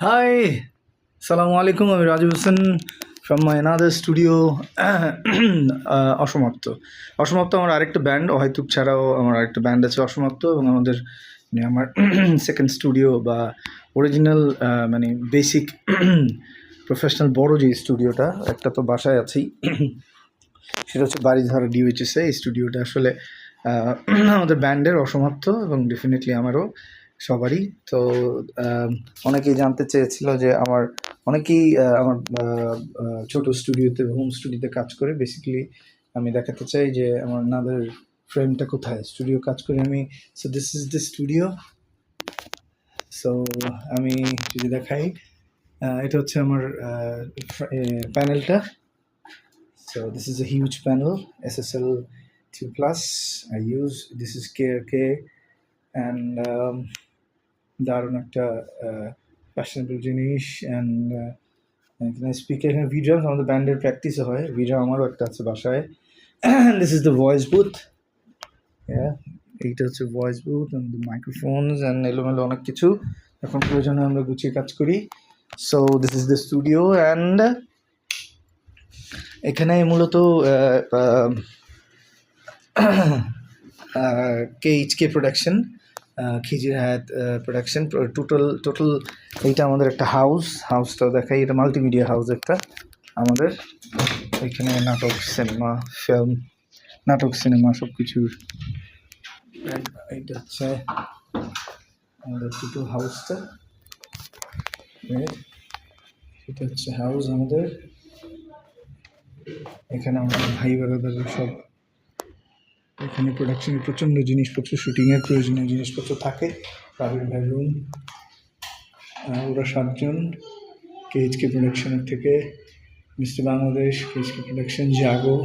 High, সালামু আলাইকুম। আমি Raju Hossain from my another studio অসমাপ্ত। অসমাপ্ত আমার আরেকটা ব্যান্ড, অহেতুক ছাড়াও আমার আরেকটা ব্যান্ড আছে অসমাপ্ত, এবং আমাদের মানে আমার সেকেন্ড স্টুডিও বা অরিজিনাল মানে বেসিক প্রফেশনাল বড় যে স্টুডিওটা, একটা তো বাসায় আছেই, সেটা হচ্ছে বাড়িধারা ডিউএইচএসে। এই স্টুডিওটা আসলে আমাদের ব্যান্ডের অসমাপ্ত এবং ডেফিনেটলি আমারও, সবারই। তো অনেকেই জানতে চেয়েছিল যে অনেকেই আমার ছোট স্টুডিওতে, হোম স্টুডিওতে কাজ করে। বেসিক্যালি আমি দেখাতে চাই যে আমার নাদের ফ্রেমটা কোথায়, স্টুডিও কাজ করি আমি। So this is the studio. So আমি যদি দেখাই, এটা হচ্ছে আমার প্যানেলটা। So this is a huge panel, SSL 2 Plus. I use this is KRK, and দারুণ একটা ফ্যাশনেবল জিনিস। অ্যান্ড এখানে স্পিকার, এখানে ভিডিও আমাদের ব্যান্ডের প্র্যাকটিসও হয়, ভিডিও আমারও একটা আছে বাসায়। This is the voice booth. এইটা হচ্ছে ভয়েস বুথ, আমাদের মাইক্রোফোনস অ্যান্ড এলোমেলো অনেক কিছু এখন প্রয়োজনে আমরা গুছিয়ে কাজ করি। So this is the studio. And এখানে মূলত KHK প্রোডাকশন, খিজির হায়াত প্রোডাকশন, টোটাল এইটা আমাদের একটা হাউসটা দেখাই। এটা মাল্টিমিডিয়া হাউস একটা আমাদের। এখানে নাটক, সিনেমা সব কিছুর। এইটা হচ্ছে আমাদের টোটাল হাউসটা। এটা হচ্ছে হাউস আমাদের। এখানে আমাদের ভাই ব্রাদাররা সব, এখানে প্রোডাকশনের প্রচণ্ড জিনিসপত্র, শুটিংয়ের প্রয়োজনীয় জিনিসপত্র থাকে। রাবির ভাই রুম, ওরা 7 জন KHK প্রোডাকশনের থেকে। মিস্টার বাংলাদেশ, KHK প্রোডাকশন, জাগো,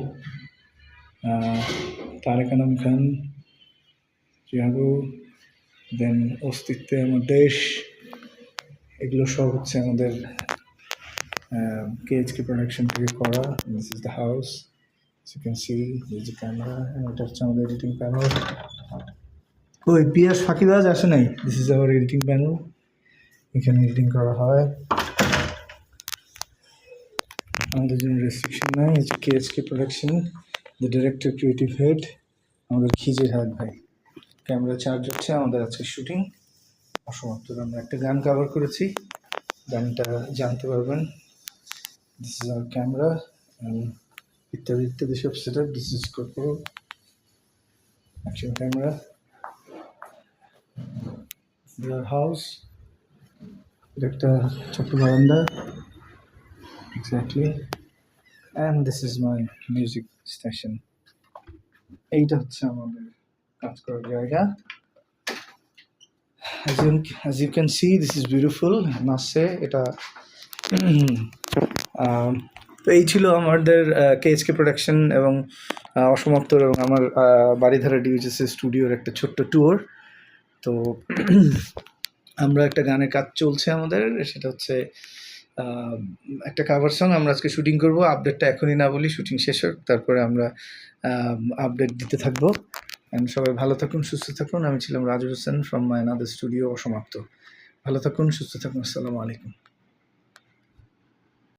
তারেক আনাম খান, জাগো, দেন অস্তিত্বে আমার দেশ, এগুলো সব হচ্ছে আমাদের KHK প্রোডাকশন থেকে করা। This is the house, you can see there's a camera, and এটা হচ্ছে আমাদের এডিটিং প্যানেল। ওই পিয়াস ফাঁকিবাজ আসে নাই। This is our editing panel, এখানে এডিটিং করা হয়। আমাদের জন্য রেস্ট্রিকশন নাই। হচ্ছে KHK production, the director, creative head আমাদের খিজির হায়াত ভাই। ক্যামেরা চার্জ হচ্ছে আমাদের আজকে শুটিং অসমাপ্ত। আমরা একটা গান কভার করেছি, গানটা জানতে পারবেন। দিস ইজ আওয়ার ক্যামেরা ইত্যাদি ইত্যাদি সব set up. This is GoPro action camera, their house. এটা একটা ছোট্ট বারান্দা, exactly. And this is my music station. এইটা হচ্ছে আমাদের কাজ করার জায়গা। as you can see, this is beautiful, I must say. এটা তো এই ছিল আমাদের KHK প্রোডাকশন এবং অসমাপ্ত এবং আমার বাড়িধারা ডিউএইচএস স্টুডিওর একটা ছোট্ট ট্যুর। তো আমরা একটা গানের কাজ চলছে আমাদের, সেটা হচ্ছে একটা কাভার সং আমরা আজকে শুটিং করব। আপডেটটা এখনই না বলি, শুটিং শেষ হোক, তারপরে আমরা আপডেট দিতে থাকবো। অ্যান্ড সবাই ভালো থাকুন, সুস্থ থাকুন। আমি ছিলাম Raju Hossain from my another studio অসমাপ্ত। ভালো থাকুন, সুস্থ থাকুন। আসসালামু আলাইকুম।